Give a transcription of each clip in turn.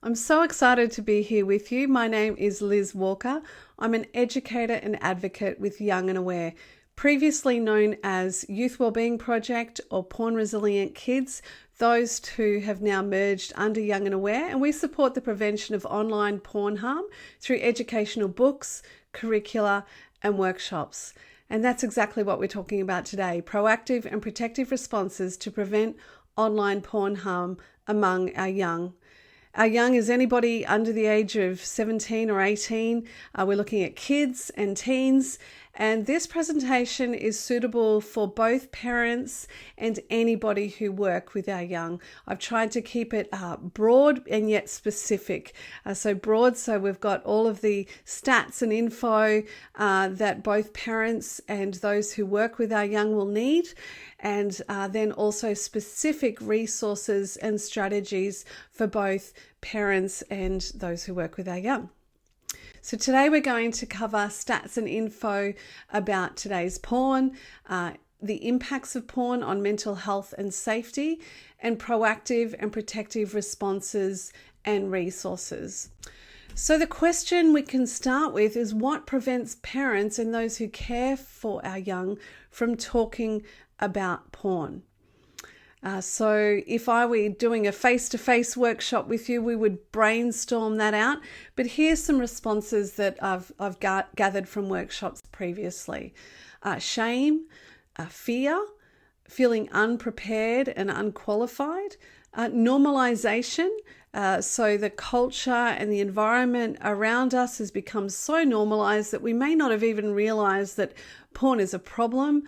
I'm so excited to be here with you. My name is Liz Walker. I'm an educator and advocate with Young and Aware, previously known as Youth Wellbeing Project or Porn Resilient Kids. Those two have now merged under Young and Aware, and we support the prevention of online porn harm through educational books, curricula, and workshops. And that's exactly what we're talking about today: proactive and protective responses to prevent online porn harm among our young. Our young is anybody under the age of 17 or 18. We're looking at kids and teens. And this presentation is suitable for both parents and anybody who work with our young. I've tried to keep it broad and yet specific. So broad, so we've got all of the stats and info that both parents and those who work with our young will need. And then also specific resources and strategies for both parents and those who work with our young. So today we're going to cover stats and info about today's porn, the impacts of porn on mental health and safety, and proactive and protective responses and resources. So the question we can start with is, what prevents parents and those who care for our young from talking about porn? So if I were doing a face-to-face workshop with you, we would brainstorm that out. But here's some responses that I've gathered from workshops previously. Shame, fear, feeling unprepared and unqualified, normalization. So the culture and the environment around us has become so normalized that we may not have even realized that porn is a problem.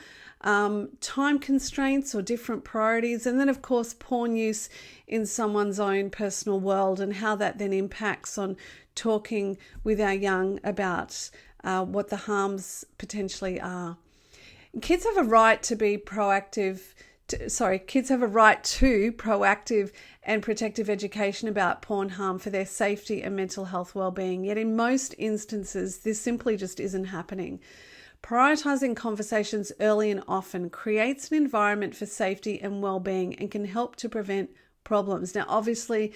Time constraints or different priorities, and then of course porn use in someone's own personal world and how that then impacts on talking with our young about what the harms potentially are. Kids have a right to proactive and protective education about porn harm for their safety and mental health well-being. Yet in most instances, this simply just isn't happening. Prioritizing conversations early and often creates an environment for safety and well-being and can help to prevent problems. Now, obviously,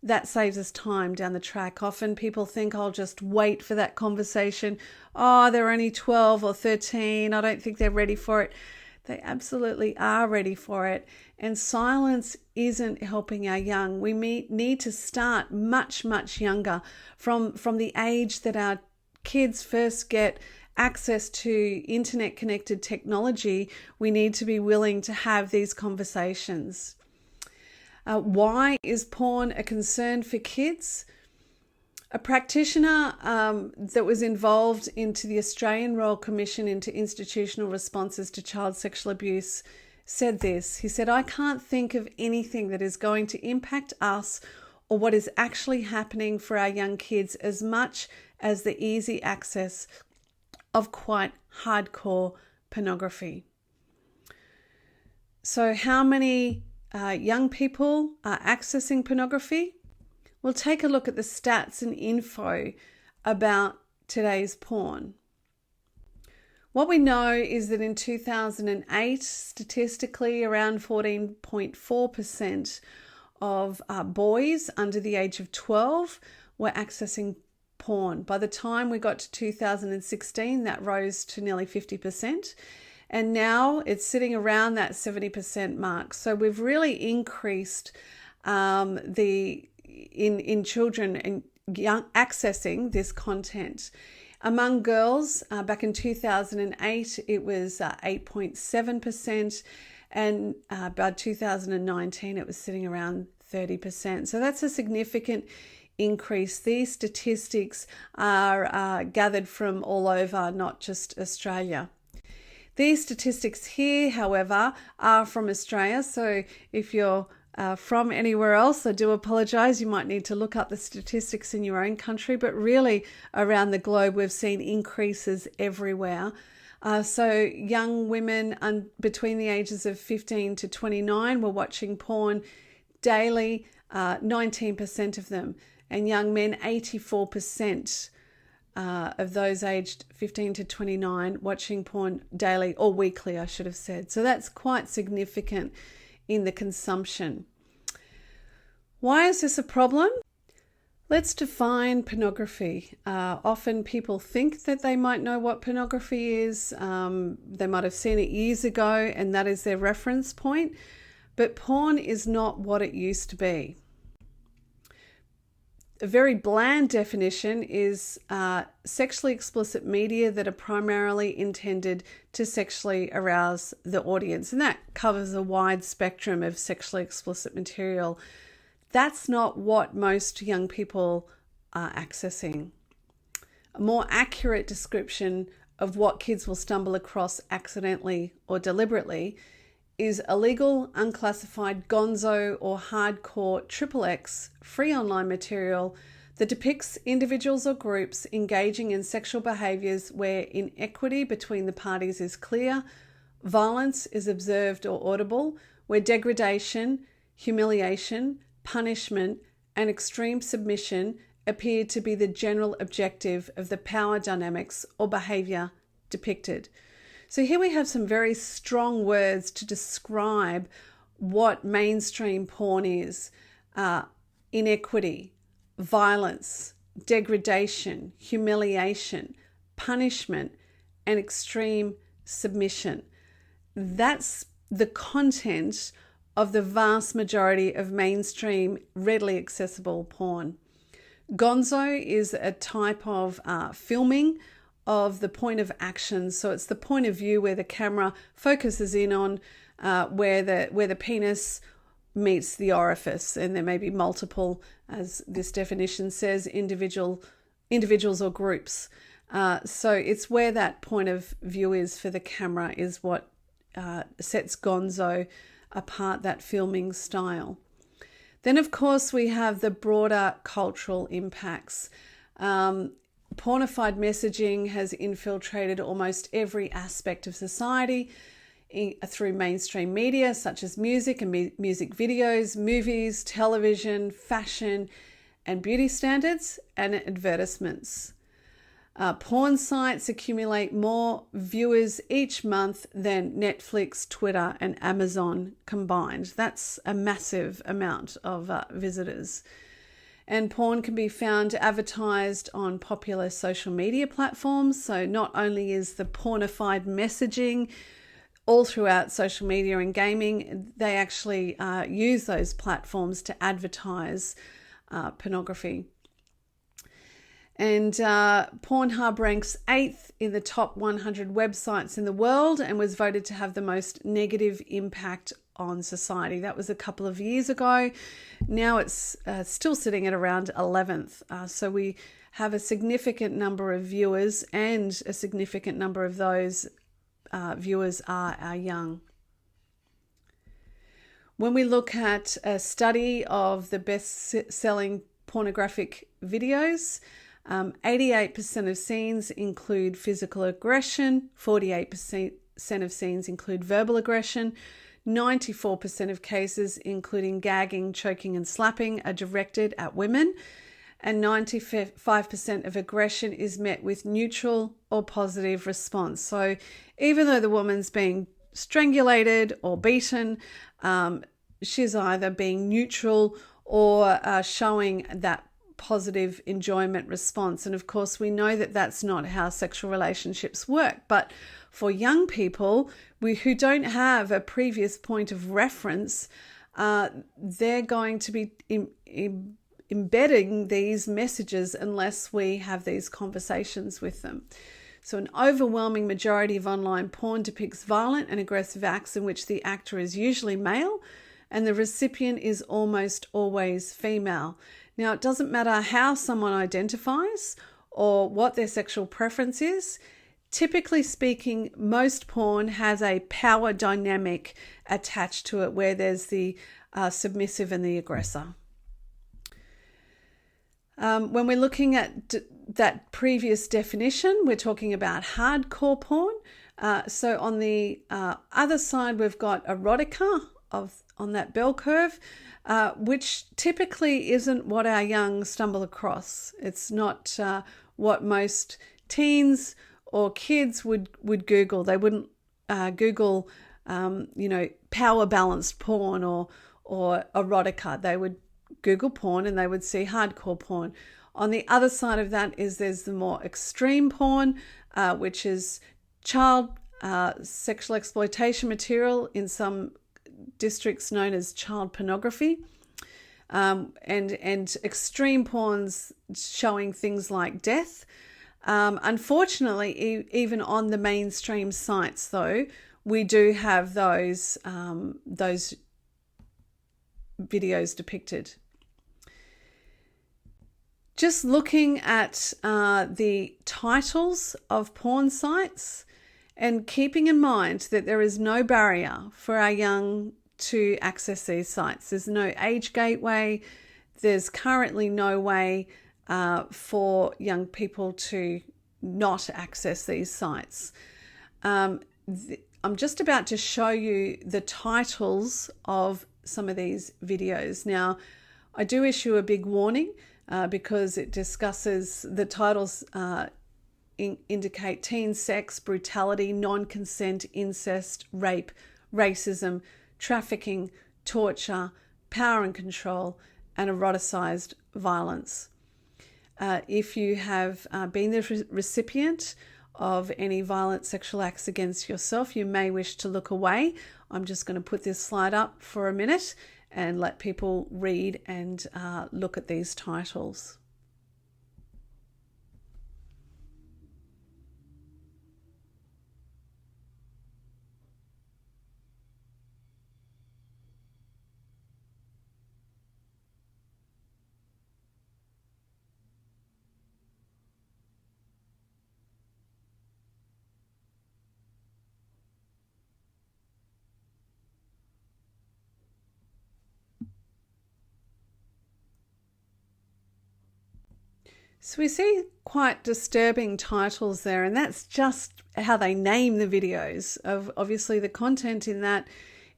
that saves us time down the track. Often people think, I'll just wait for that conversation. Oh, they're only 12 or 13. I don't think they're ready for it. They absolutely are ready for it. And silence isn't helping our young. We need to start much, much younger, from the age that our kids first get access to internet connected technology. We need to be willing to have these conversations. Why is porn a concern for kids? A practitioner that was involved into the Australian Royal Commission into Institutional Responses to Child Sexual Abuse said this. He said, "I can't think of anything that is going to impact us or what is actually happening for our young kids as much as the easy access of quite hardcore pornography." So how many young people are accessing pornography? We'll take a look at the stats and info about today's porn. What we know is that in 2008, statistically, around 14.4% of boys under the age of 12 were accessing porn. By the time we got to 2016, that rose to nearly 50%. And now it's sitting around that 70% mark. So we've really increased in children and young accessing this content. Among girls, back in 2008, it was 8.7%. And by 2019, it was sitting around 30%. So that's a significant increase. These statistics are gathered from all over, not just Australia. These statistics here, however, are from Australia. So if you're from anywhere else, I do apologise. You might need to look up the statistics in your own country, but really around the globe, we've seen increases everywhere. So young women between the ages of 15 to 29 were watching porn daily, 19% of them. And young men, 84% of those aged 15 to 29 watching porn daily or weekly, I should have said. So that's quite significant in the consumption. Why is this a problem? Let's define pornography. Often people think that they might know what pornography is. They might have seen it years ago and that is their reference point. But porn is not what it used to be. A very bland definition is sexually explicit media that are primarily intended to sexually arouse the audience. And that covers a wide spectrum of sexually explicit material. That's not what most young people are accessing. A more accurate description of what kids will stumble across accidentally or deliberately is illegal, unclassified, gonzo or hardcore XXX free online material that depicts individuals or groups engaging in sexual behaviours where inequity between the parties is clear, violence is observed or audible, where degradation, humiliation, punishment, and extreme submission appear to be the general objective of the power dynamics or behaviour depicted. So here we have some very strong words to describe what mainstream porn is. Inequity, violence, degradation, humiliation, punishment, and extreme submission. That's the content of the vast majority of mainstream, readily accessible porn. Gonzo is a type of filming of the point of action. So it's the point of view where the camera focuses in on where the penis meets the orifice, and there may be multiple, as this definition says, individuals or groups. So it's where that point of view is for the camera is what sets Gonzo apart, that filming style. Then, of course, we have the broader cultural impacts. Pornified messaging has infiltrated almost every aspect of society through mainstream media, such as music and music videos, movies, television, fashion, and beauty standards, and advertisements. Porn sites accumulate more viewers each month than Netflix, Twitter, and Amazon combined. That's a massive amount of visitors. And porn can be found advertised on popular social media platforms. So not only is the pornified messaging all throughout social media and gaming, they actually use those platforms to advertise pornography. And Pornhub ranks 8th in the top 100 websites in the world and was voted to have the most negative impact on society. That was a couple of years ago. Now it's still sitting at around 11th. So we have a significant number of viewers, and a significant number of those viewers are young. When we look at a study of the best-selling pornographic videos, 88% of scenes include physical aggression, 48% of scenes include verbal aggression, 94% of cases, including gagging, choking, and slapping, are directed at women, and 95% of aggression is met with neutral or positive response. So even though the woman's being strangulated or beaten, she's either being neutral or showing that positive enjoyment response. And of course, we know that that's not how sexual relationships work. But for young people who don't have a previous point of reference, they're going to be embedding these messages unless we have these conversations with them. So an overwhelming majority of online porn depicts violent and aggressive acts in which the actor is usually male and the recipient is almost always female. Now, it doesn't matter how someone identifies or what their sexual preference is. Typically speaking, most porn has a power dynamic attached to it where there's the submissive and the aggressor. When we're looking at that previous definition, we're talking about hardcore porn. So on the other side, we've got erotica on that bell curve, which typically isn't what our young stumble across. It's not what most teens or kids would Google. They wouldn't Google, power balanced porn or erotica. They would Google porn and they would see hardcore porn. On the other side of that is there's the more extreme porn, which is child sexual exploitation material, in some districts known as child pornography, and extreme porns showing things like death. Unfortunately, even on the mainstream sites, though, we do have those videos depicted. Just looking at the titles of porn sites and keeping in mind that there is no barrier for our young to access these sites. There's no age gateway. There's currently no way for young people to not access these sites. I'm just about to show you the titles of some of these videos. Now, I do issue a big warning because it discusses, the titles indicate teen sex, brutality, non-consent, incest, rape, racism, trafficking, torture, power and control, and eroticized violence. If you have been the recipient of any violent sexual acts against yourself, you may wish to look away. I'm just going to put this slide up for a minute and let people read and look at these titles. So we see quite disturbing titles there, and that's just how they name the videos. Obviously, the content in that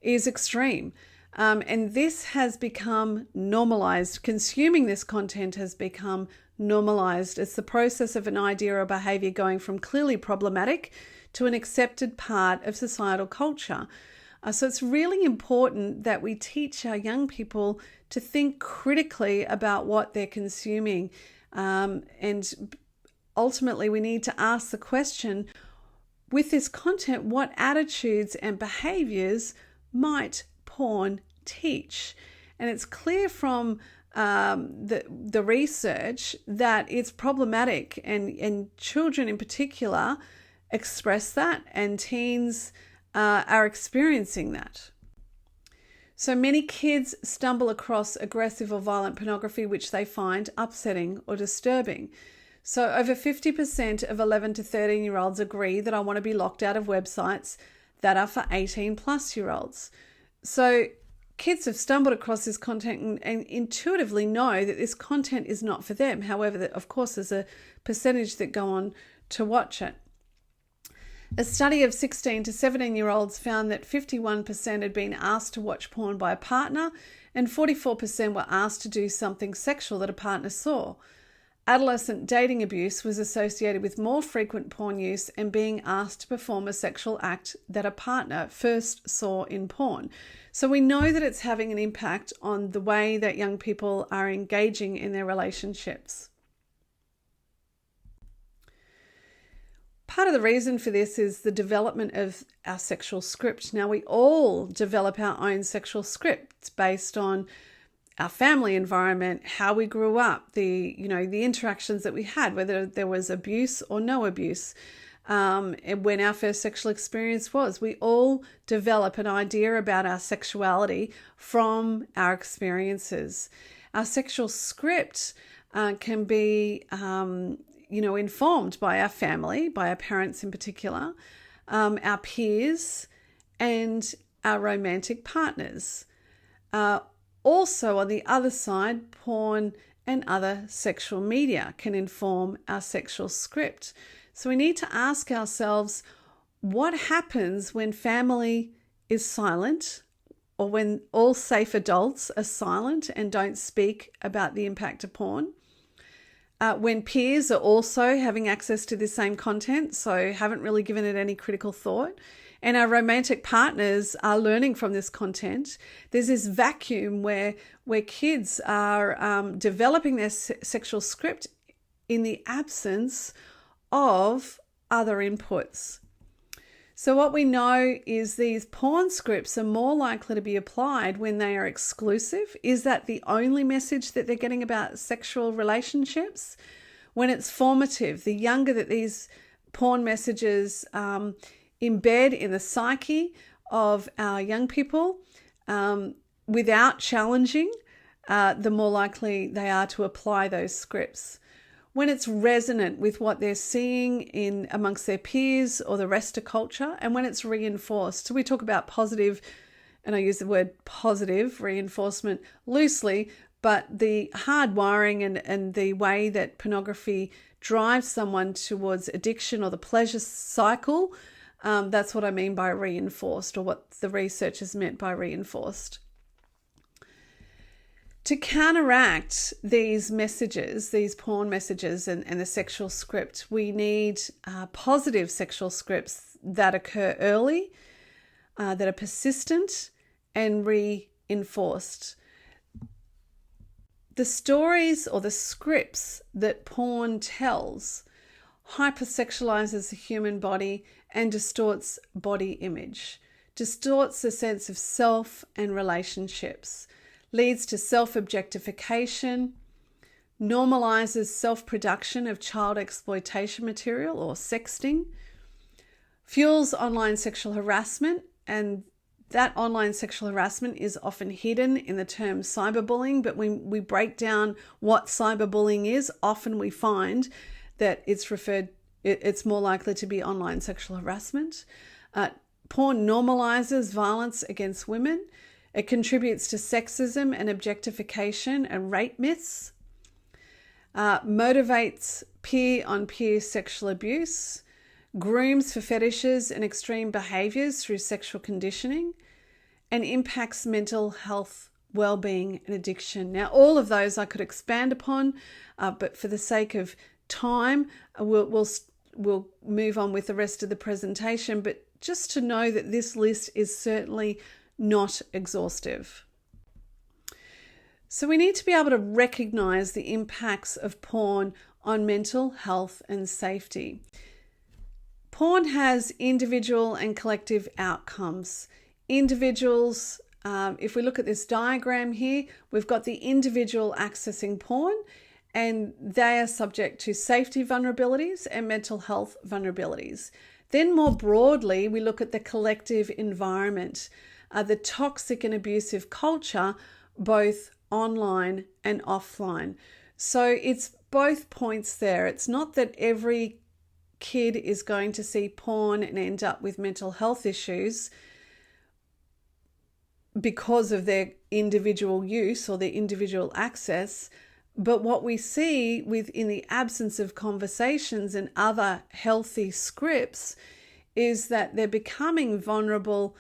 is extreme. And this has become normalized. Consuming this content has become normalized. It's the process of an idea or behavior going from clearly problematic to an accepted part of societal culture. So it's really important that we teach our young people to think critically about what they're consuming. And ultimately, we need to ask the question, with this content, what attitudes and behaviors might porn teach? And it's clear from the research that it's problematic, and children in particular express that, and teens are experiencing that. So many kids stumble across aggressive or violent pornography which they find upsetting or disturbing. So over 50% of 11 to 13-year-olds agree that I want to be locked out of websites that are for 18-plus-year-olds. So kids have stumbled across this content and intuitively know that this content is not for them. However, of course, there's a percentage that go on to watch it. A study of 16 to 17-year-olds found that 51% had been asked to watch porn by a partner, and 44% were asked to do something sexual that a partner saw. Adolescent dating abuse was associated with more frequent porn use and being asked to perform a sexual act that a partner first saw in porn. So we know that it's having an impact on the way that young people are engaging in their relationships. Part of the reason for this is the development of our sexual script. Now, we all develop our own sexual scripts based on our family environment, how we grew up, the interactions that we had, whether there was abuse or no abuse, and when our first sexual experience was. We all develop an idea about our sexuality from our experiences. Our sexual script can be informed by our family, by our parents in particular, our peers, and our romantic partners. Also, on the other side, porn and other sexual media can inform our sexual script. So we need to ask ourselves, what happens when family is silent, or when all safe adults are silent and don't speak about the impact of porn? When peers are also having access to the same content, so haven't really given it any critical thought. and our romantic partners are learning from this content, there's this vacuum where kids are developing their sexual script in the absence of other inputs. So what we know is these porn scripts are more likely to be applied when they are exclusive. Is that the only message that they're getting about sexual relationships? When it's formative, the younger that these porn messages embed in the psyche of our young people without challenging, the more likely they are to apply those scripts. When it's resonant with what they're seeing amongst their peers or the rest of culture, and when it's reinforced. So we talk about positive, and I use the word positive reinforcement loosely, but the hard wiring and the way that pornography drives someone towards addiction or the pleasure cycle, that's what I mean by reinforced, or what the researchers meant by reinforced. To counteract these messages, these porn messages and the sexual script, we need positive sexual scripts that occur early, that are persistent and reinforced. The stories or the scripts that porn tells hypersexualizes the human body and distorts body image, distorts the sense of self and relationships, leads to self-objectification, normalizes self-production of child exploitation material or sexting, fuels online sexual harassment, and that online sexual harassment is often hidden in the term cyberbullying, but when we break down what cyberbullying is, often we find that it's more likely to be online sexual harassment. Porn normalizes violence against women. It contributes to sexism and objectification and rape myths, motivates peer-on-peer sexual abuse, grooms for fetishes and extreme behaviors through sexual conditioning, and impacts mental health, well-being, and addiction. Now, all of those I could expand upon, but for the sake of time, we'll move on with the rest of the presentation. But just to know that this list is certainly not exhaustive. So we need to be able to recognize the impacts of porn on mental health and safety. Porn has individual and collective outcomes. Individuals, if we look at this diagram here, we've got the individual accessing porn, and they are subject to safety vulnerabilities and mental health vulnerabilities. Then more broadly, we look at the collective environment, the toxic and abusive culture, both online and offline. So it's both points there. It's not that every kid is going to see porn and end up with mental health issues because of their individual use or their individual access. But what we see in the absence of conversations and other healthy scripts is that they're becoming vulnerable,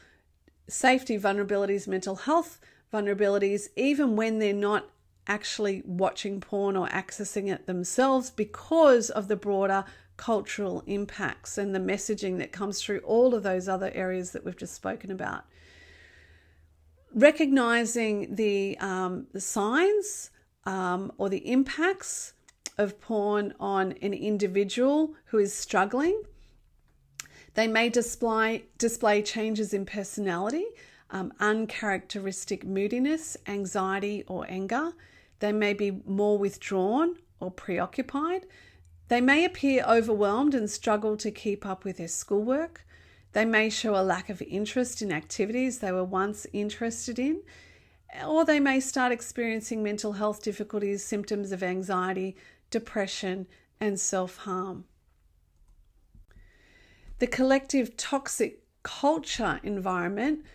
safety vulnerabilities, mental health vulnerabilities, even when they're not actually watching porn or accessing it themselves, because of the broader cultural impacts and the messaging that comes through all of those other areas that we've just spoken about. Recognizing the signs or the impacts of porn on an individual who is struggling. They may display changes in personality, uncharacteristic moodiness, anxiety or anger. They may be more withdrawn or preoccupied. They may appear overwhelmed and struggle to keep up with their schoolwork. They may show a lack of interest in activities they were once interested in, or they may start experiencing mental health difficulties, symptoms of anxiety, depression, and self-harm. The collective toxic culture environment,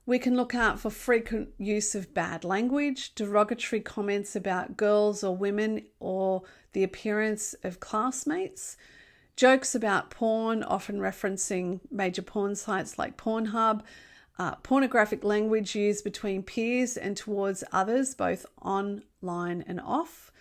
we can look out for frequent use of bad language, derogatory comments about girls or women or the appearance of classmates, jokes about porn, often referencing major porn sites like Pornhub, pornographic language used between peers and towards others, both online and off,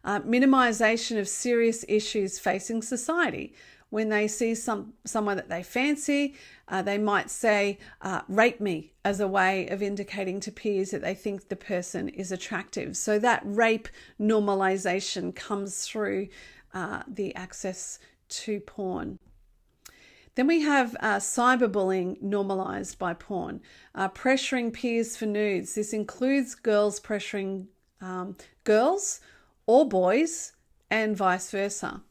minimization of serious issues facing society. when they see someone that they fancy, they might say, rape me, as a way of indicating to peers that they think the person is attractive. So that rape normalization comes through the access to porn. Then we have cyberbullying normalized by porn, pressuring peers for nudes. This includes girls pressuring girls or boys and vice versa.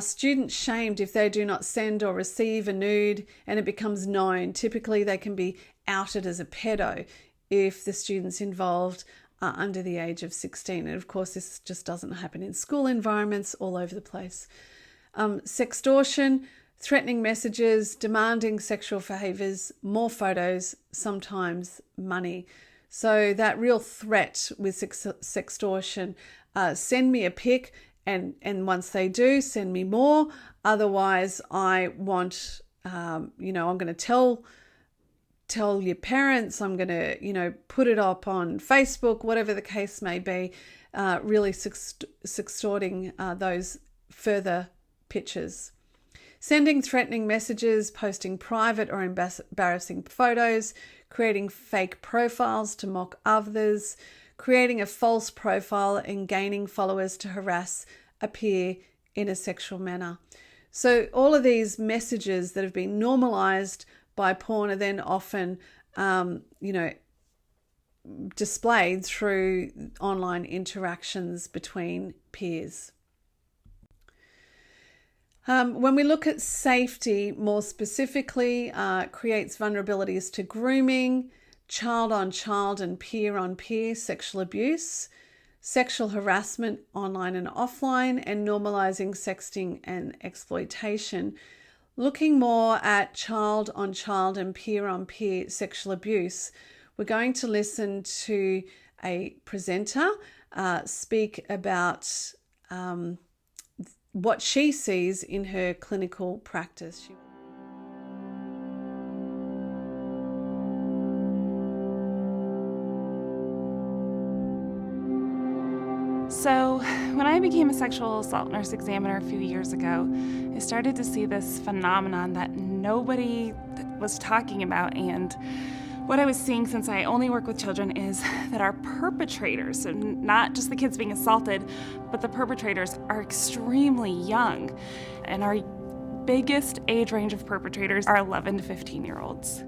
Students shamed if they do not send or receive a nude and it becomes known. Typically, they can be outed as a pedo if the student's involved are under the age of 16. And of course, this just doesn't happen in school environments all over the place. Sextortion, threatening messages, demanding sexual behaviours, more photos, sometimes money. So that real threat with sextortion, send me a pic, and once they do, send me more. Otherwise, I want, I'm going to tell your parents, I'm going to, put it up on Facebook, whatever the case may be, really sextorting those further pictures. Sending threatening messages, posting private or embarrassing photos, creating fake profiles to mock others, creating a false profile and gaining followers to harass a peer in a sexual manner. So all of these messages that have been normalized by porn are then often, displayed through online interactions between peers. When we look at safety more specifically, creates vulnerabilities to grooming, child-on-child and peer-on-peer sexual abuse, sexual harassment online and offline, and normalizing sexting and exploitation. Looking more at child-on-child and peer-on-peer sexual abuse, we're going to listen to a presenter speak about what she sees in her clinical practice. So when I became a sexual assault nurse examiner a few years ago, I started to see this phenomenon that nobody was talking about. And what I was seeing, since I only work with children, is that our perpetrators, so not just the kids being assaulted, but the perpetrators are extremely young. And our biggest age range of perpetrators are 11 to 15-year-olds.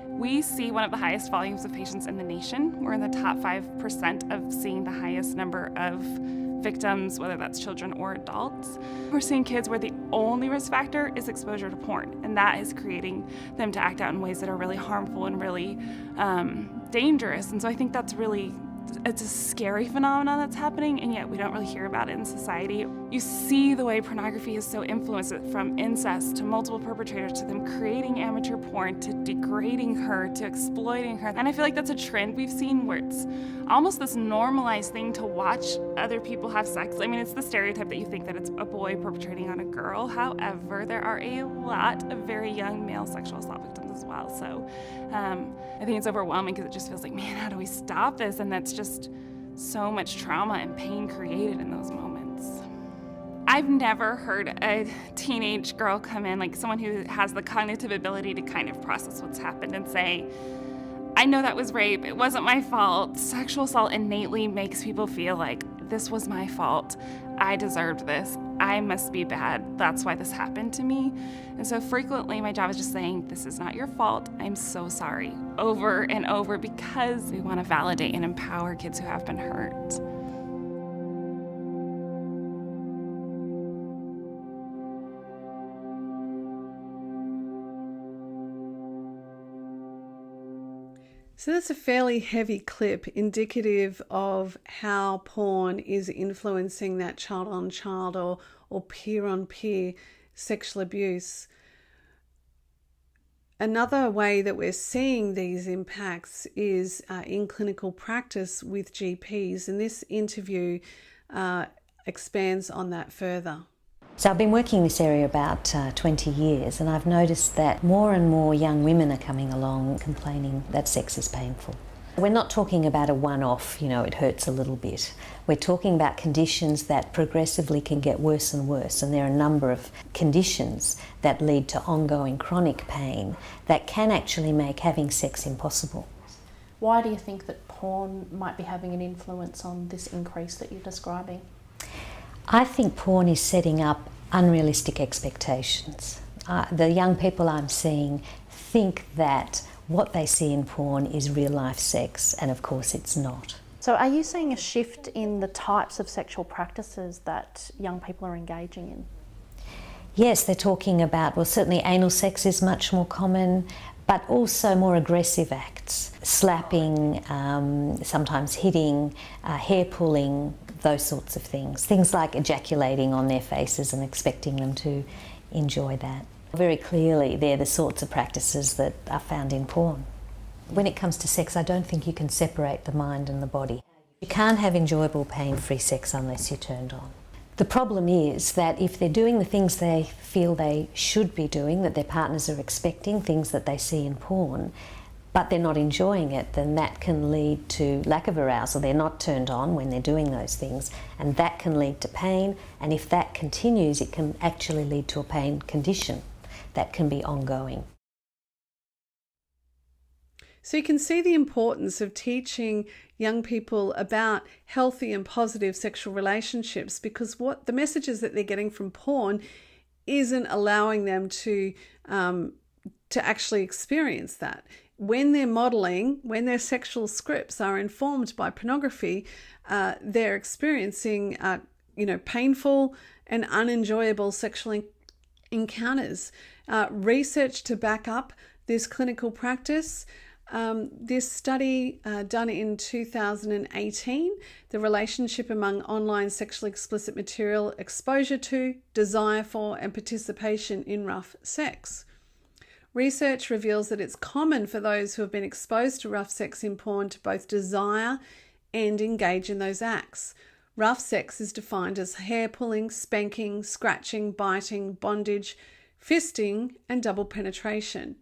We see one of the highest volumes of patients in the nation. We're in the top 5% of seeing the highest number of victims, whether that's children or adults. We're seeing kids where the only risk factor is exposure to porn, and that is creating them to act out in ways that are really harmful and really dangerous. And so I think it's a scary phenomenon that's happening, and yet we don't really hear about it in society. You see the way pornography is so influenced, from incest to multiple perpetrators to them creating amateur porn to degrading her to exploiting her. And I feel like that's a trend we've seen where it's almost this normalized thing to watch other people have sex. I mean, it's the stereotype that you think that it's a boy perpetrating on a girl. However, there are a lot of very young male sexual assault victims as well. So I think it's overwhelming because it just feels like, man, how do we stop this? And that's just so much trauma and pain created in those moments. I've never heard a teenage girl come in, like someone who has the cognitive ability to kind of process what's happened and say, I know that was rape, it wasn't my fault. Sexual assault innately makes people feel like this was my fault, I deserved this, I must be bad, that's why this happened to me. And so frequently my job is just saying, this is not your fault, I'm so sorry, over and over, because we want to validate and empower kids who have been hurt. So that's a fairly heavy clip, indicative of how porn is influencing that child-on-child or peer-on-peer sexual abuse. Another way that we're seeing these impacts is in clinical practice with GPs, and this interview expands on that further. So I've been working in this area about 20 years, and I've noticed that more and more young women are coming along complaining that sex is painful. We're not talking about a one-off, it hurts a little bit. We're talking about conditions that progressively can get worse and worse, and there are a number of conditions that lead to ongoing chronic pain that can actually make having sex impossible. Why do you think that porn might be having an influence on this increase that you're describing? I think porn is setting up unrealistic expectations. The young people I'm seeing think that what they see in porn is real life sex, and of course it's not. So are you seeing a shift in the types of sexual practices that young people are engaging in? Yes, they're talking about, well, certainly anal sex is much more common, but also more aggressive acts, slapping, sometimes hitting, hair pulling, those sorts of things. Things like ejaculating on their faces and expecting them to enjoy that. Very clearly, they're the sorts of practices that are found in porn. When it comes to sex, I don't think you can separate the mind and the body. You can't have enjoyable, pain-free sex unless you're turned on. The problem is that if they're doing the things they feel they should be doing, that their partners are expecting, things that they see in porn, but they're not enjoying it, then that can lead to lack of arousal. They're not turned on when they're doing those things, and that can lead to pain, and if that continues, it can actually lead to a pain condition that can be ongoing. So you can see the importance of teaching young people about healthy and positive sexual relationships, because what the messages that they're getting from porn isn't allowing them to actually experience that. When they're modeling, when their sexual scripts are informed by pornography, they're experiencing painful and unenjoyable sexual encounters. Research to back up this clinical practice. This study done in 2018, the relationship among online sexually explicit material exposure to, desire for, and participation in rough sex. Research reveals that it's common for those who have been exposed to rough sex in porn to both desire and engage in those acts. Rough sex is defined as hair pulling, spanking, scratching, biting, bondage, fisting, and double penetration.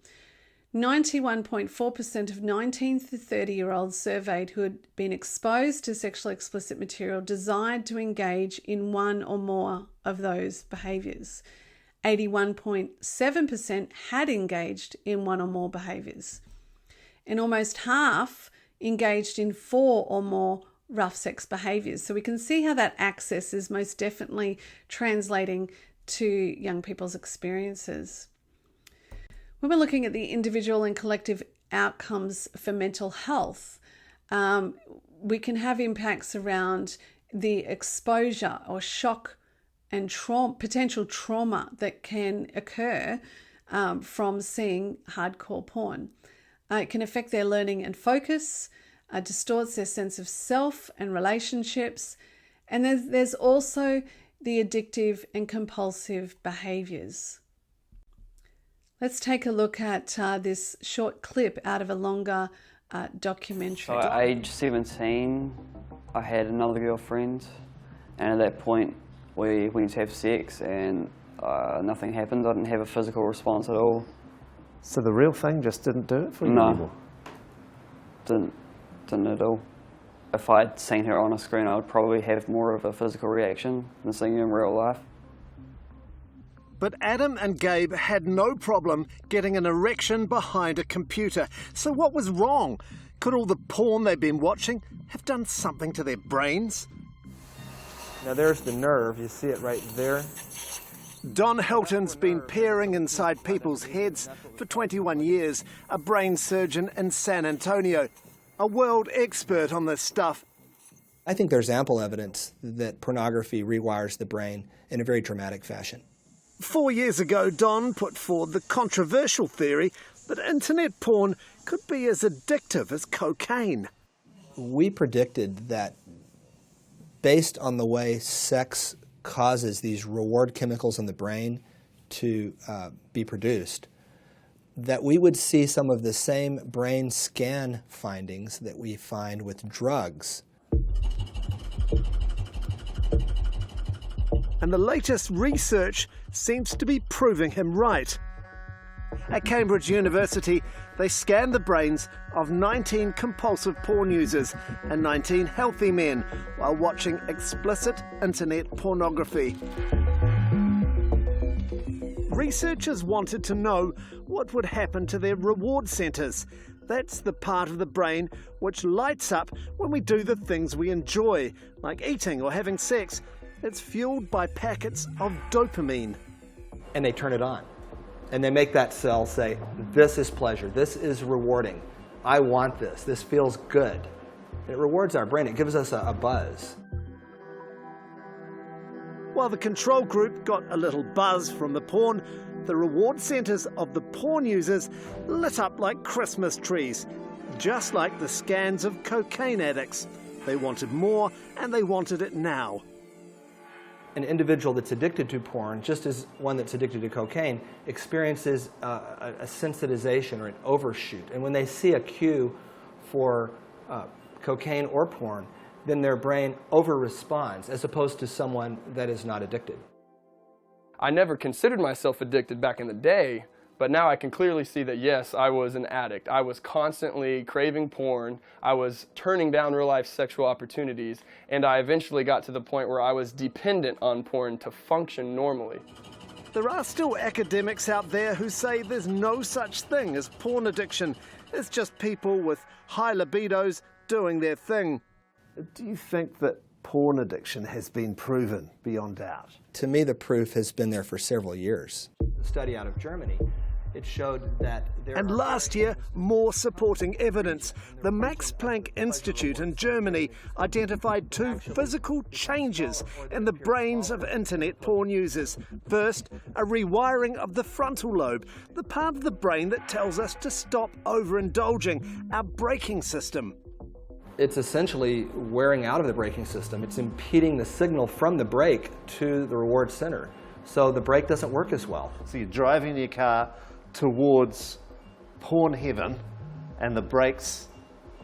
91.4% of 19 to 30-year-olds surveyed who had been exposed to sexually explicit material desired to engage in one or more of those behaviours. 81.7% had engaged in one or more behaviours. And almost half engaged in 4 or more rough sex behaviours. So we can see how that access is most definitely translating to young people's experiences. When we're looking at the individual and collective outcomes for mental health, we can have impacts around the exposure or shock and potential trauma that can occur from seeing hardcore porn. It can affect their learning and focus, distorts their sense of self and relationships, and there's also the addictive and compulsive behaviours. Let's take a look at this short clip out of a longer documentary. So at age 17, I had another girlfriend, and at that point we went to have sex and nothing happened. I didn't have a physical response at all. So the real thing just didn't do it for you anymore? Didn't at all. If I'd seen her on a screen, I would probably have more of a physical reaction than seeing her in real life. But Adam and Gabe had no problem getting an erection behind a computer. So what was wrong? Could all the porn they've been watching have done something to their brains? Now there's the nerve, you see it right there. Don Helton's been peering inside people's heads for 21 years, a brain surgeon in San Antonio, a world expert on this stuff. I think there's ample evidence that pornography rewires the brain in a very dramatic fashion. 4 years ago, Don put forward the controversial theory that internet porn could be as addictive as cocaine. We predicted that based on the way sex causes these reward chemicals in the brain to be produced, that we would see some of the same brain scan findings that we find with drugs. And the latest research seems to be proving him right. At Cambridge University, they scanned the brains of 19 compulsive porn users and 19 healthy men while watching explicit internet pornography. Researchers wanted to know what would happen to their reward centres. That's the part of the brain which lights up when we do the things we enjoy, like eating or having sex. It's fueled by packets of dopamine. And they turn it on. And they make that cell say, this is pleasure, this is rewarding, I want this, this feels good. It rewards our brain, it gives us a buzz. While the control group got a little buzz from the porn, the reward centres of the porn users lit up like Christmas trees, just like the scans of cocaine addicts. They wanted more, and they wanted it now. An individual that's addicted to porn, just as one that's addicted to cocaine, experiences a sensitization or an overshoot. And when they see a cue for cocaine or porn, then their brain over-responds, as opposed to someone that is not addicted. I never considered myself addicted back in the day, but now I can clearly see that, yes, I was an addict. I was constantly craving porn. I was turning down real-life sexual opportunities, and I eventually got to the point where I was dependent on porn to function normally. There are still academics out there who say there's no such thing as porn addiction. It's just people with high libidos doing their thing. Do you think that porn addiction has been proven beyond doubt? To me, the proof has been there for several years. A study out of Germany, it showed that there And last year, more supporting evidence. The Max Planck Institute in Germany identified 2 physical changes in the brains of internet porn users. First, a rewiring of the frontal lobe, the part of the brain that tells us to stop overindulging, our braking system. It's essentially wearing out of the braking system. It's impeding the signal from the brake to the reward center. So the brake doesn't work as well. So you're driving your car towards porn heaven and the brakes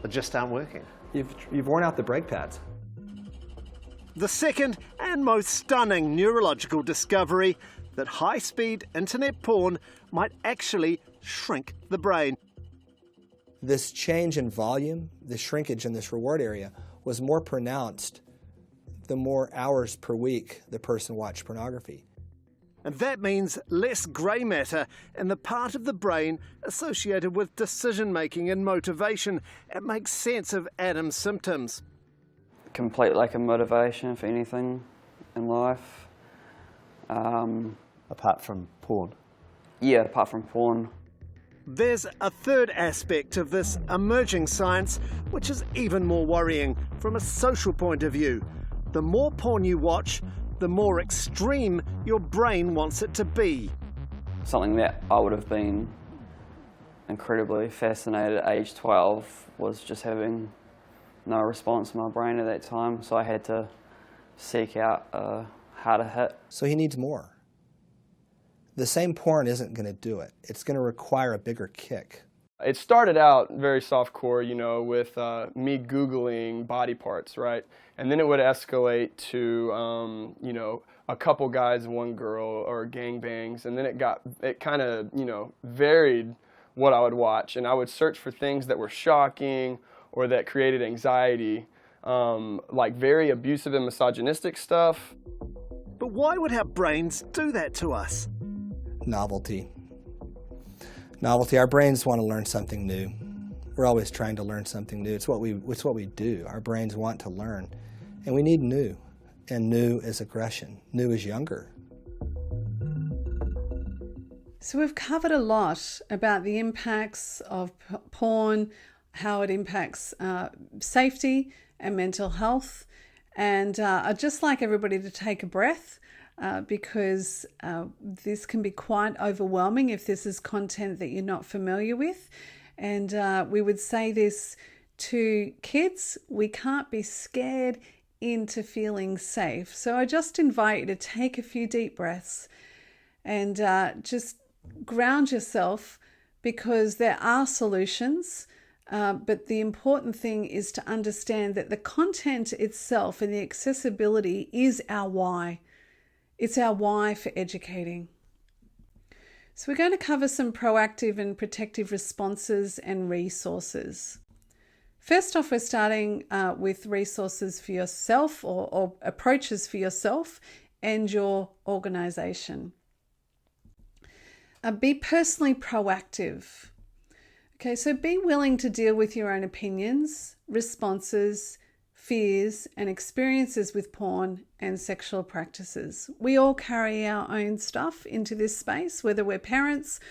just aren't working. You've worn out the brake pads. The second and most stunning neurological discovery, that high-speed internet porn might actually shrink the brain. This change in volume, the shrinkage in this reward area, was more pronounced the more hours per week the person watched pornography. And that means less grey matter in the part of the brain associated with decision-making and motivation. It makes sense of Adam's symptoms. Complete lack of motivation for anything in life. Apart from porn? Yeah, apart from porn. There's a third aspect of this emerging science which is even more worrying from a social point of view. The more porn you watch, the more extreme your brain wants it to be. Something that I would have been incredibly fascinated at age 12 was just having no response in my brain at that time, so I had to seek out a harder hit. So he needs more. The same porn isn't going to do it. It's going to require a bigger kick. It started out very softcore, you know, with me Googling body parts, right? And then it would escalate to, you know, a couple guys, one girl, or gangbangs. And then it kind of, you know, varied what I would watch. And I would search for things that were shocking or that created anxiety, like very abusive and misogynistic stuff. But why would our brains do that to us? Novelty. Novelty. Our brains want to learn something new. We're always trying to learn something new. It's what we do. Our brains want to learn. And we need new. And new is aggression. New is younger. So we've covered a lot about the impacts of porn, how it impacts safety and mental health. And I'd just like everybody to take a breath because this can be quite overwhelming if this is content that you're not familiar with. And we would say this to kids: we can't be scared into feeling safe. So I just invite you to take a few deep breaths and just ground yourself, because there are solutions. But the important thing is to understand that the content itself and the accessibility is our why. It's our why for educating. So we're going to cover some proactive and protective responses and resources. First off, we're starting with resources for yourself or approaches for yourself and your organisation. Be personally proactive. Okay, so be willing to deal with your own opinions, responses, fears, and experiences with porn and sexual practices. We all carry our own stuff into this space, whether we're parents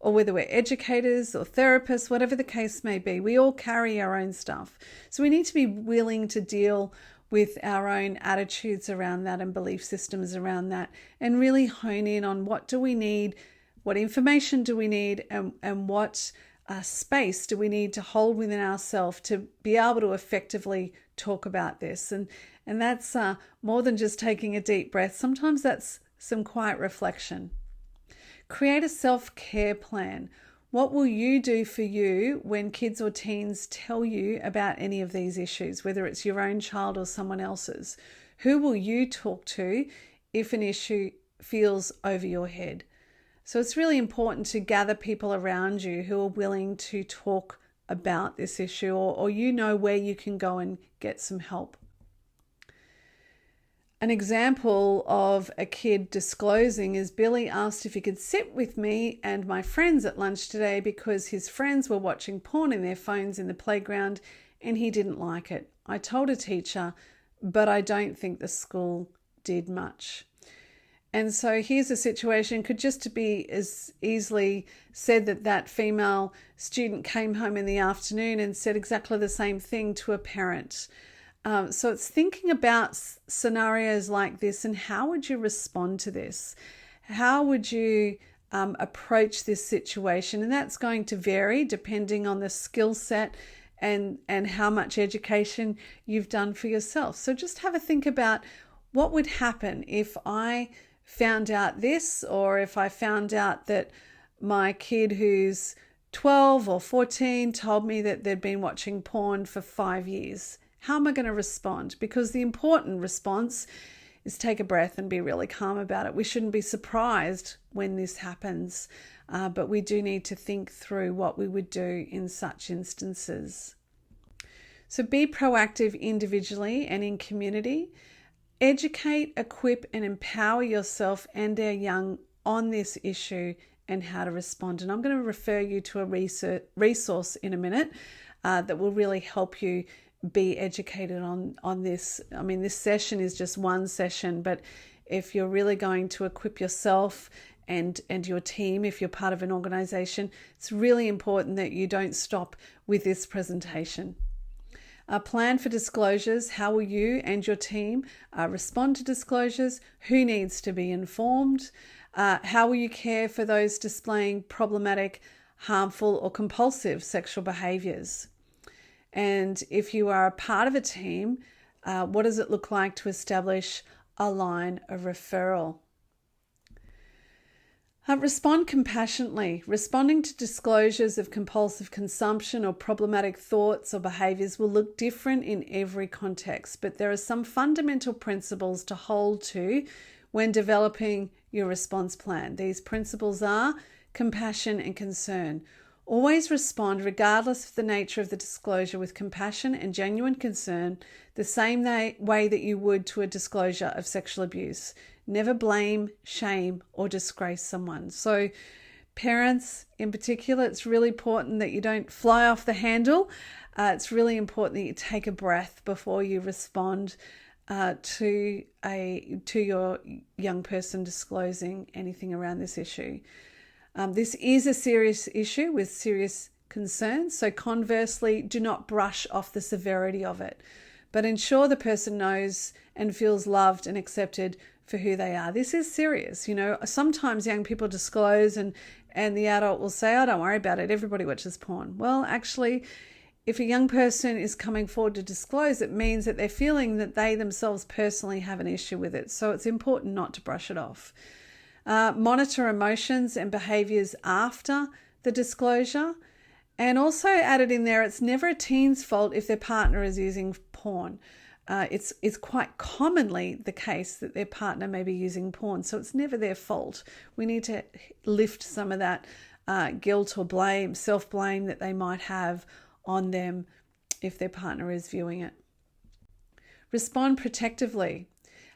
or whether we're educators or therapists, whatever the case may be. We all carry our own stuff. So we need to be willing to deal with our own attitudes around that and belief systems around that, and really hone in on what do we need, what information do we need, and what space do we need to hold within ourselves to be able to effectively talk about this. And that's more than just taking a deep breath. Sometimes that's some quiet reflection. Create a self-care plan. What will you do for you when kids or teens tell you about any of these issues, whether it's your own child or someone else's? Who will you talk to if an issue feels over your head? So it's really important to gather people around you who are willing to talk about this issue, or you know where you can go and get some help. An example of a kid disclosing is Billy asked if he could sit with me and my friends at lunch today because his friends were watching porn in their phones in the playground and he didn't like it. I told a teacher, but I don't think the school did much. And so here's a situation, could just be as easily said that female student came home in the afternoon and said exactly the same thing to a parent. So it's thinking about scenarios like this and how would you respond to this? How would you approach this situation? And that's going to vary depending on the skill set and how much education you've done for yourself. So just have a think about what would happen if I found out this, or if I found out that my kid who's 12 or 14 told me that they'd been watching porn for 5 years. How am I going to respond? Because the important response is take a breath and be really calm about it. We shouldn't be surprised when this happens, but we do need to think through what we would do in such instances. So be proactive individually and in community. Educate, equip, and empower yourself and our young on this issue and how to respond. And I'm going to refer you to a resource in a minute that will really help you be educated on this. I mean, this session is just one session, but if you're really going to equip yourself and your team, if you're part of an organization, it's really important that you don't stop with this presentation. Plan for disclosures. How will you and your team respond to disclosures? Who needs to be informed? How will you care for those displaying problematic, harmful, or compulsive sexual behaviours? And if you are a part of a team, what does it look like to establish a line of referral? Respond compassionately. Responding to disclosures of compulsive consumption or problematic thoughts or behaviours will look different in every context, but there are some fundamental principles to hold to when developing your response plan. These principles are compassion and concern. Always respond, regardless of the nature of the disclosure, with compassion and genuine concern, the same way that you would to a disclosure of sexual abuse. Never blame, shame, or disgrace someone. So parents in particular, it's really important that you don't fly off the handle. It's really important that you take a breath before you respond to your young person disclosing anything around this issue. This is a serious issue with serious concerns. So conversely, do not brush off the severity of it, but ensure the person knows and feels loved and accepted for who they are. This is serious. You know, sometimes young people disclose and the adult will say, oh, don't worry about it. Everybody watches porn. Well, actually, if a young person is coming forward to disclose, it means that they're feeling that they themselves personally have an issue with it. So it's important not to brush it off. Monitor emotions and behaviours after the disclosure. And also added in there, it's never a teen's fault if their partner is using porn. it's quite commonly the case that their partner may be using porn. So it's never their fault. We need to lift some of that guilt or blame, self-blame that they might have on them if their partner is viewing it. Respond protectively.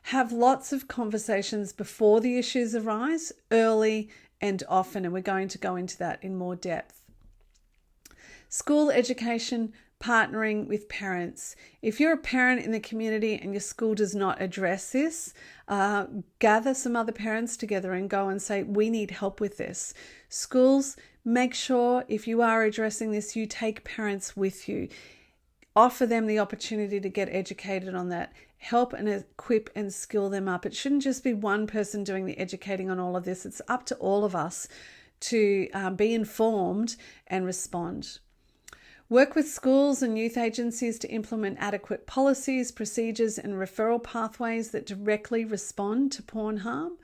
Have lots of conversations before the issues arise, early and often, and we're going to go into that in more depth. School education, partnering with parents. If you're a parent in the community and your school does not address this, gather some other parents together and go and say, we need help with this. Schools, make sure if you are addressing this, you take parents with you. Offer them the opportunity to get educated on that. Help and equip and skill them up. It shouldn't just be one person doing the educating on all of this. It's up to all of us to be informed and respond. Work with schools and youth agencies to implement adequate policies, procedures, and referral pathways that directly respond to porn harm.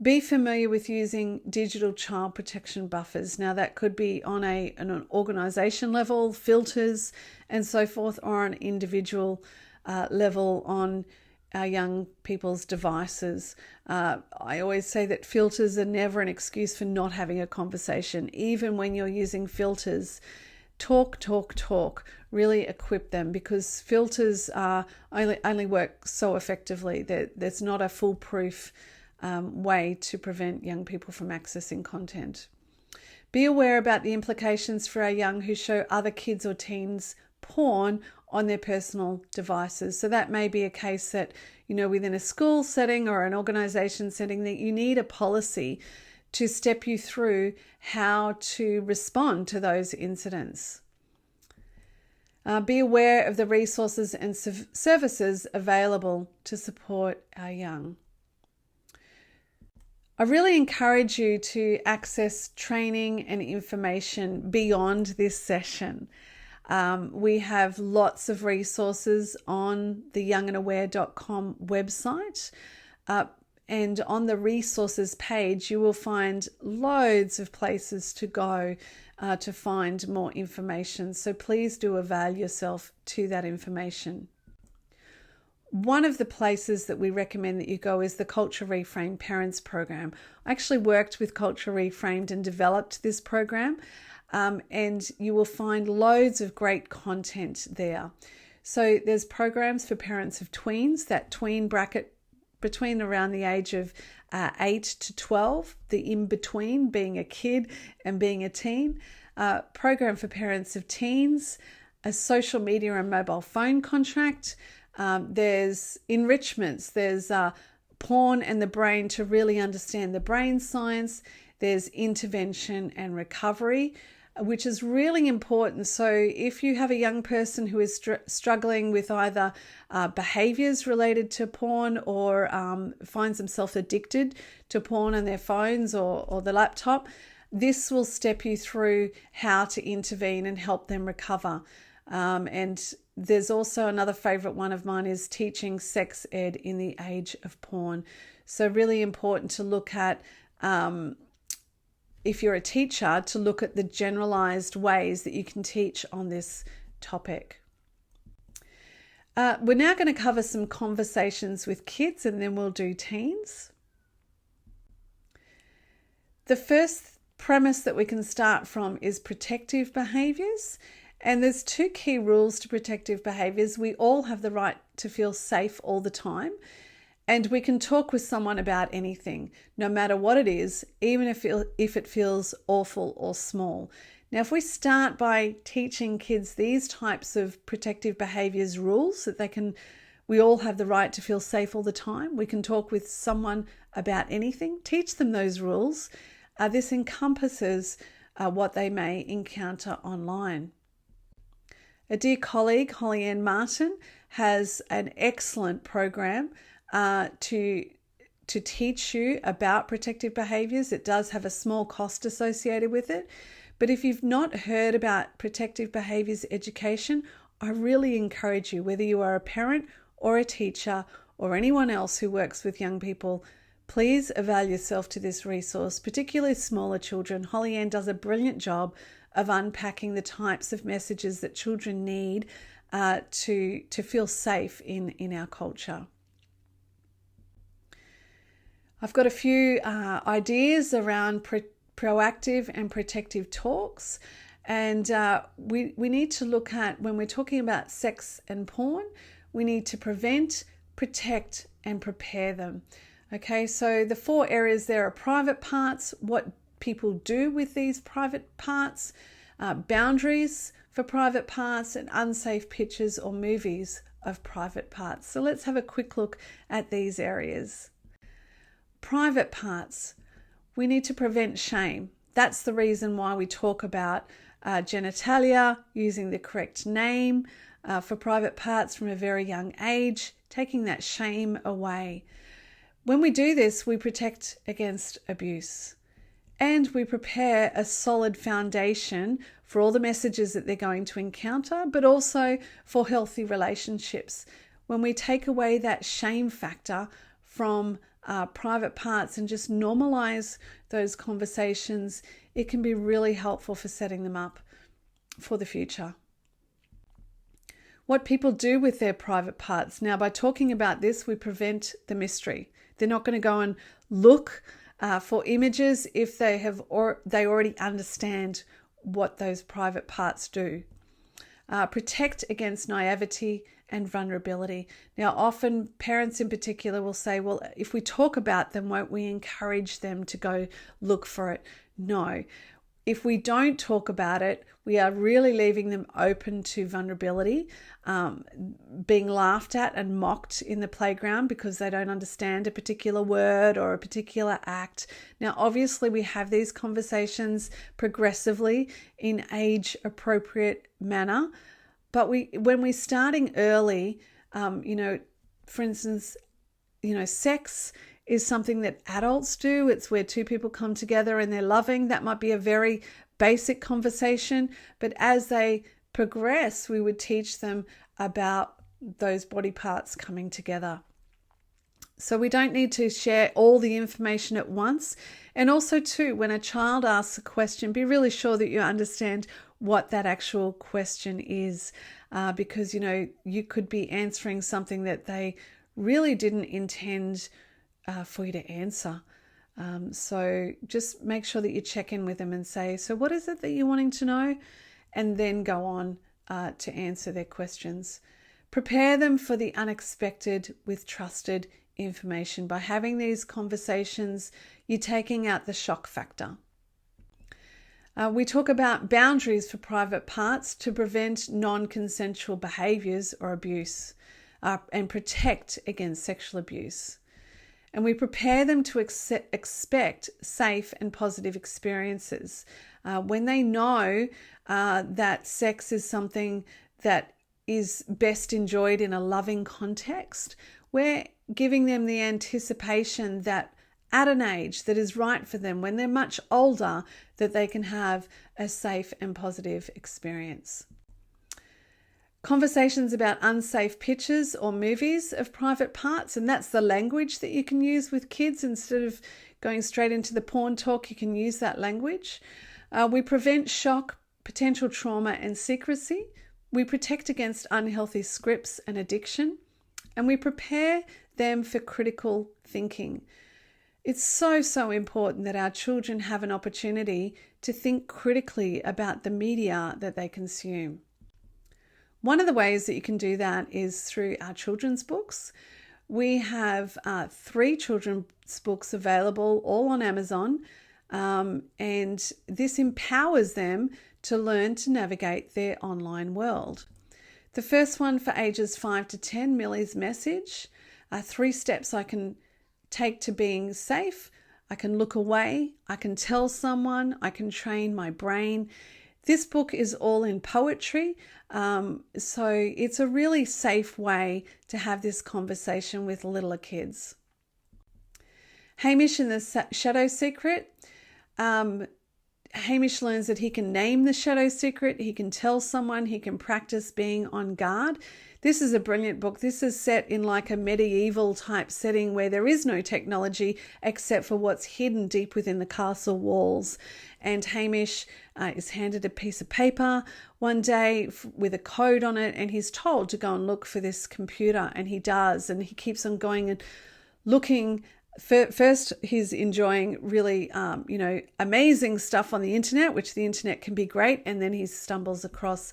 Be familiar with using digital child protection buffers. Now, that could be on an organisation level, filters, and so forth, or on an individual level on our young people's devices. I always say that filters are never an excuse for not having a conversation. Even when you're using filters, talk. Really equip them, because filters only work so effectively. There's not a foolproof way to prevent young people from accessing content. Be aware about the implications for our young who show other kids or teens porn on their personal devices. So that may be a case that, within a school setting or an organisation setting, that you need a policy to step you through how to respond to those incidents. Be aware of the resources and services available to support our young. I really encourage you to access training and information beyond this session. We have lots of resources on the youngandaware.com website. And on the resources page, you will find loads of places to go to find more information. So please do avail yourself to that information. One of the places that we recommend that you go is the Culture Reframed Parents Program. I actually worked with Culture Reframed and developed this program, and you will find loads of great content there. So there's programs for parents of tweens, that tween bracket between around the age of 8 to 12, the in-between being a kid and being a teen. Program for parents of teens, a social media and mobile phone contract. There's enrichments, there's porn and the brain to really understand the brain science. There's intervention and recovery, which is really important. So if you have a young person who is struggling with either behaviors related to porn or finds themselves addicted to porn on their phones or the laptop, this will step you through how to intervene and help them recover. And there's also another favorite one of mine is teaching sex ed in the age of porn. So really important to look at, if you're a teacher, to look at the generalized ways that you can teach on this topic. We're now going to cover some conversations with kids, and then we'll do teens. The first premise that we can start from is protective behaviors. And there's two key rules to protective behaviors. We all have the right to feel safe all the time. And we can talk with someone about anything, no matter what it is, even if it feels awful or small. Now, if we start by teaching kids these types of protective behaviors rules, that we all have the right to feel safe all the time. We can talk with someone about anything, teach them those rules. This encompasses what they may encounter online. A dear colleague, Holly Ann Martin, has an excellent program to teach you about protective behaviors. It does have a small cost associated with it. But if you've not heard about protective behaviors education, I really encourage you, whether you are a parent or a teacher or anyone else who works with young people, please avail yourself to this resource, particularly smaller children. Holly Ann does a brilliant job of unpacking the types of messages that children need to feel safe in our culture. I've got a few ideas around proactive and protective talks, and we need to look at, when we're talking about sex and porn, we need to prevent, protect, and prepare them. Okay, so the 4 areas there are private parts, what people do with these private parts, boundaries for private parts, and unsafe pictures or movies of private parts. So let's have a quick look at these areas. Private parts. We need to prevent shame. That's the reason why we talk about genitalia, using the correct name for private parts from a very young age, taking that shame away. When we do this, we protect against abuse, and we prepare a solid foundation for all the messages that they're going to encounter, but also for healthy relationships. When we take away that shame factor from private parts and just normalize those conversations, it can be really helpful for setting them up for the future. What people do with their private parts. Now, by talking about this, we prevent the mystery. They're not going to go and look for images if they already understand what those private parts do. Protect against naivety and vulnerability. Now, often parents in particular will say, well, if we talk about them, won't we encourage them to go look for it? No. If we don't talk about it, we are really leaving them open to vulnerability, being laughed at and mocked in the playground because they don't understand a particular word or a particular act. Now, obviously, we have these conversations progressively in age-appropriate manner, but when we're starting early, for instance, sex is something that adults do. It's where 2 people come together and they're loving. That might be a very basic conversation, but as they progress, we would teach them about those body parts coming together. So we don't need to share all the information at once. And also too, when a child asks a question, be really sure that you understand what that actual question is, because, you could be answering something that they really didn't intend for you to answer. So just make sure that you check in with them and say, so what is it that you're wanting to know? And then go on to answer their questions. Prepare them for the unexpected with trusted information. By having these conversations, you're taking out the shock factor. We talk about boundaries for private parts to prevent non-consensual behaviours or abuse and protect against sexual abuse. And we prepare them to expect safe and positive experiences. When they know that sex is something that is best enjoyed in a loving context, we're giving them the anticipation that at an age that is right for them, when they're much older, that they can have a safe and positive experience. Conversations about unsafe pictures or movies of private parts, and that's the language that you can use with kids. Instead of going straight into the porn talk, you can use that language. We prevent shock, potential trauma, and secrecy. We protect against unhealthy scripts and addiction, and we prepare them for critical thinking. It's so important that our children have an opportunity to think critically about the media that they consume. One of the ways that you can do that is through our children's books. We have 3 children's books available, all on Amazon, and this empowers them to learn to navigate their online world. The first one for ages 5 to 10, Millie's Message, 3 steps I can take to being safe. I can look away, I can tell someone, I can train my brain. This book is all in poetry, so it's a really safe way to have this conversation with littler kids. Hamish and the Shadow Secret. Hamish learns that he can name the shadow secret, he can tell someone, he can practice being on guard. This is a brilliant book. This is set in like a medieval type setting where there is no technology except for what's hidden deep within the castle walls. And Hamish is handed a piece of paper one day with a code on it, and he's told to go and look for this computer, and he does, and he keeps on going and looking. First, he's enjoying really, amazing stuff on the internet, which the internet can be great. And then he stumbles across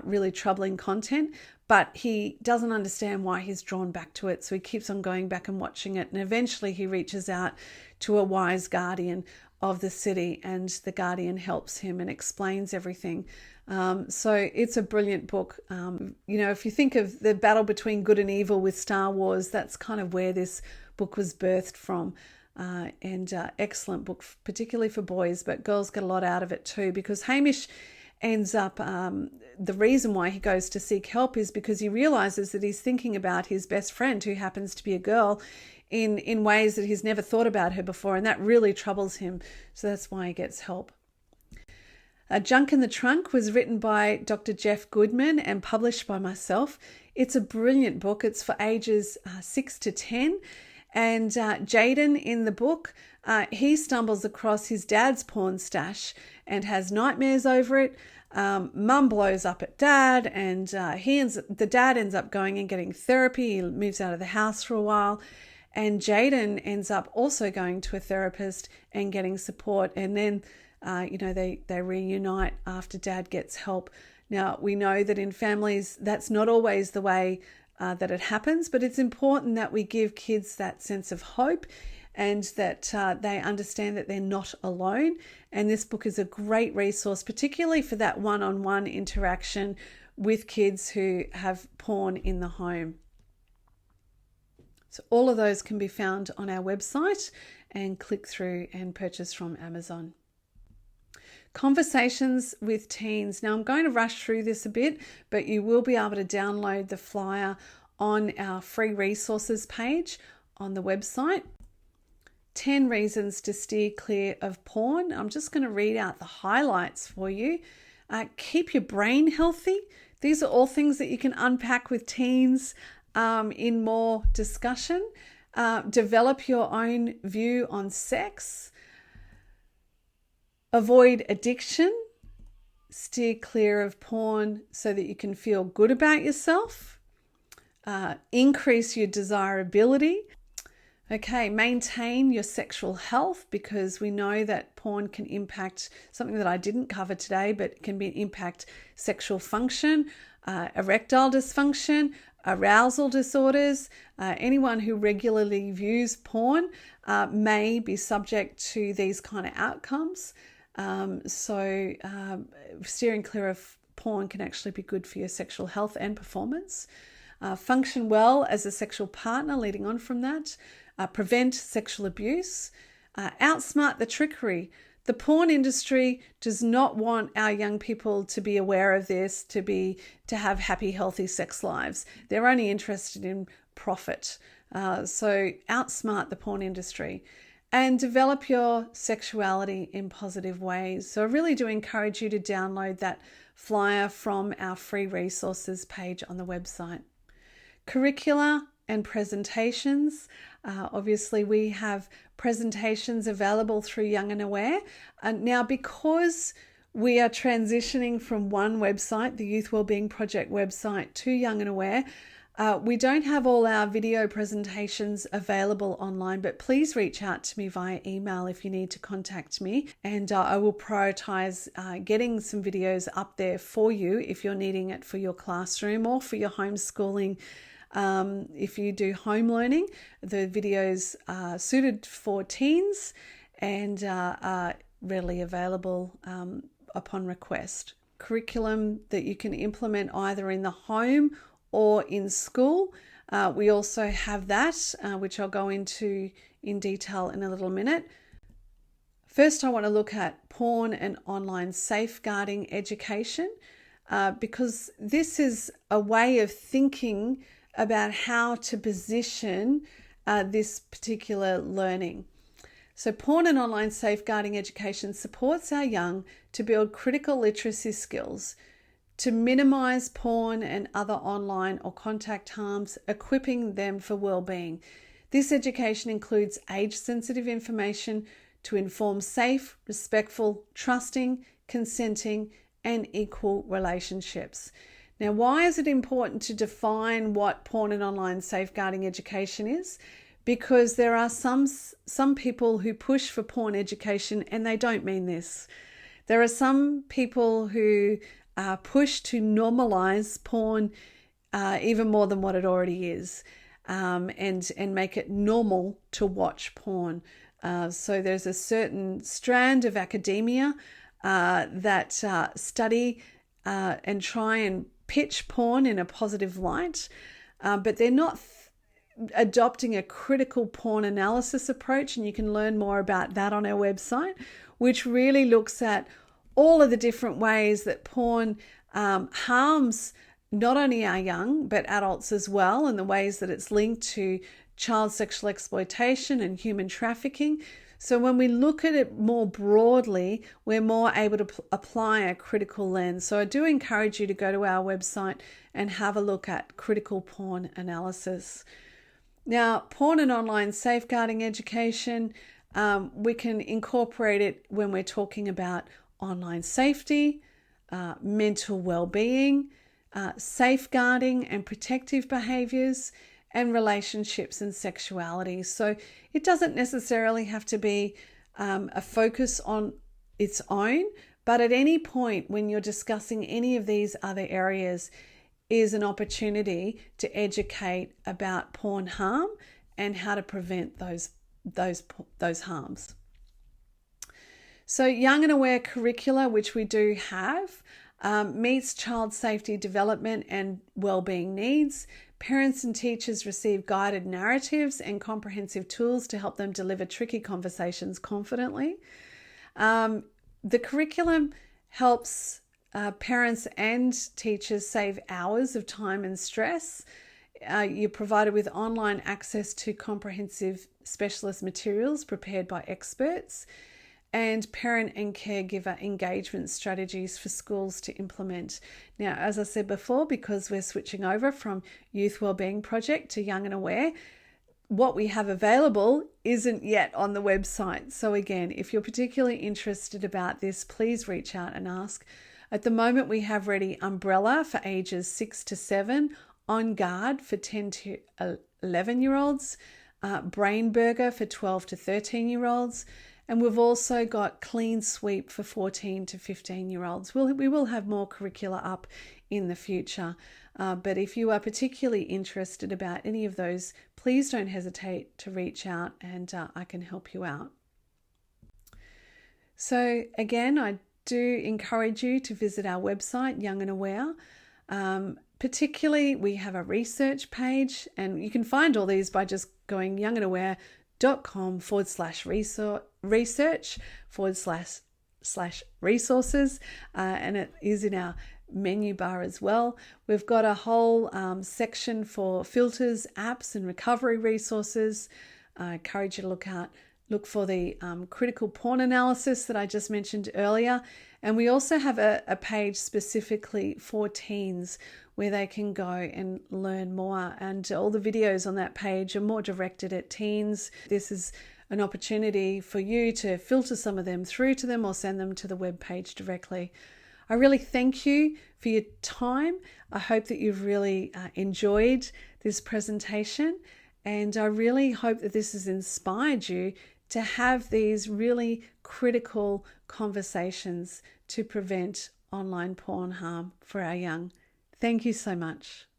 really troubling content, but he doesn't understand why he's drawn back to it. So he keeps on going back and watching it. And eventually he reaches out to a wise guardian of the city, and the guardian helps him and explains everything. So it's a brilliant book. If you think of the battle between good and evil with Star Wars, that's kind of where this book was birthed from, and excellent book, particularly for boys, but girls get a lot out of it too, because Hamish ends up, the reason why he goes to seek help is because he realizes that he's thinking about his best friend, who happens to be a girl, in ways that he's never thought about her before, and that really troubles him. So that's why he gets help. Junk in the Trunk was written by Dr. Jeff Goodman and published by myself. It's a brilliant book. It's for ages 6 to 10. And Jaden in the book, he stumbles across his dad's porn stash and has nightmares over it. Mum blows up at dad, and the dad ends up going and getting therapy. He moves out of the house for a while. And Jaden ends up also going to a therapist and getting support. And then, they reunite after dad gets help. Now, we know that in families, that's not always the way that it happens, but it's important that we give kids that sense of hope, and that they understand that they're not alone. And this book is a great resource, particularly for that one-on-one interaction with kids who have porn in the home. So all of those can be found on our website, and click through and purchase from Amazon. Conversations with Teens. Now, I'm going to rush through this a bit, but you will be able to download the flyer on our free resources page on the website. 10 reasons to steer clear of porn. I'm just going to read out the highlights for you. Keep your brain healthy. These are all things that you can unpack with teens in more discussion. Develop your own view on sex. Avoid addiction. Steer clear of porn so that you can feel good about yourself. Increase your desirability. Okay, maintain your sexual health, because we know that porn can impact something that I didn't cover today, but can impact sexual function, erectile dysfunction, arousal disorders. Anyone who regularly views porn may be subject to these kind of outcomes. So steering clear of porn can actually be good for your sexual health and performance. Function well as a sexual partner, leading on from that. Prevent sexual abuse. Outsmart the trickery. The porn industry does not want our young people to be aware of this, to have happy, healthy sex lives. They're only interested in profit. So outsmart the porn industry. And develop your sexuality in positive ways. So I really do encourage you to download that flyer from our free resources page on the website. Curricula and presentations. Obviously, we have presentations available through Young and Aware. Now, because we are transitioning from one website, the Youth Wellbeing Project website, to Young and Aware, we don't have all our video presentations available online, but please reach out to me via email if you need to contact me, and I will prioritize getting some videos up there for you if you're needing it for your classroom or for your homeschooling. If you do home learning, the videos are suited for teens and are readily available upon request. Curriculum that you can implement either in the home or in school. We also have that, which I'll go into in detail in a little minute. First, I want to look at porn and online safeguarding education, because this is a way of thinking about how to position this particular learning. So porn and online safeguarding education supports our young to build critical literacy skills, to minimize porn and other online or contact harms, equipping them for well-being. This education includes age-sensitive information to inform safe, respectful, trusting, consenting, and equal relationships. Now, why is it important to define what porn and online safeguarding education is? Because there are some people who push for porn education and they don't mean this. There are some people who push to normalize porn even more than what it already is, and make it normal to watch porn. So there's a certain strand of academia that study and try and pitch porn in a positive light, but they're not adopting a critical porn analysis approach, and you can learn more about that on our website, which really looks at all of the different ways that porn harms not only our young, but adults as well, and the ways that it's linked to child sexual exploitation and human trafficking. So when we look at it more broadly, we're more able to apply a critical lens. So I do encourage you to go to our website and have a look at critical porn analysis. Now, porn and online safeguarding education, we can incorporate it when we're talking about online safety, mental well-being, safeguarding and protective behaviours, and relationships and sexuality. So it doesn't necessarily have to be a focus on its own, but at any point when you're discussing any of these other areas is an opportunity to educate about porn harm and how to prevent those harms. So Young and Aware curricula, which we do have, meets child safety development and wellbeing needs. Parents and teachers receive guided narratives and comprehensive tools to help them deliver tricky conversations confidently. The curriculum helps parents and teachers save hours of time and stress. You're provided with online access to comprehensive specialist materials prepared by experts, and parent and caregiver engagement strategies for schools to implement. Now, as I said before, because we're switching over from Youth Wellbeing Project to Young and Aware, what we have available isn't yet on the website. So again, if you're particularly interested about this, please reach out and ask. At the moment, we have ready Umbrella for ages 6 to 7, On Guard for 10 to 11-year-olds, Brain Burger for 12 to 13-year-olds, and we've also got Clean Sweep for 14 to 15-year-olds. We will have more curricula up in the future. But if you are particularly interested about any of those, please don't hesitate to reach out and I can help you out. So again, I do encourage you to visit our website, Young and Aware. Particularly, we have a research page, and you can find all these by just going youngandaware.com/research/resources, and it is in our menu bar as well. We've got a whole section for filters, apps, and recovery resources. I encourage you to look for the critical porn analysis that I just mentioned earlier. And we also have a page specifically for teens where they can go and learn more. And all the videos on that page are more directed at teens. This is an opportunity for you to filter some of them through to them or send them to the web page directly. I really thank you for your time. I hope that you've really enjoyed this presentation, and I really hope that this has inspired you to have these really critical conversations to prevent online porn harm for our young. Thank you so much.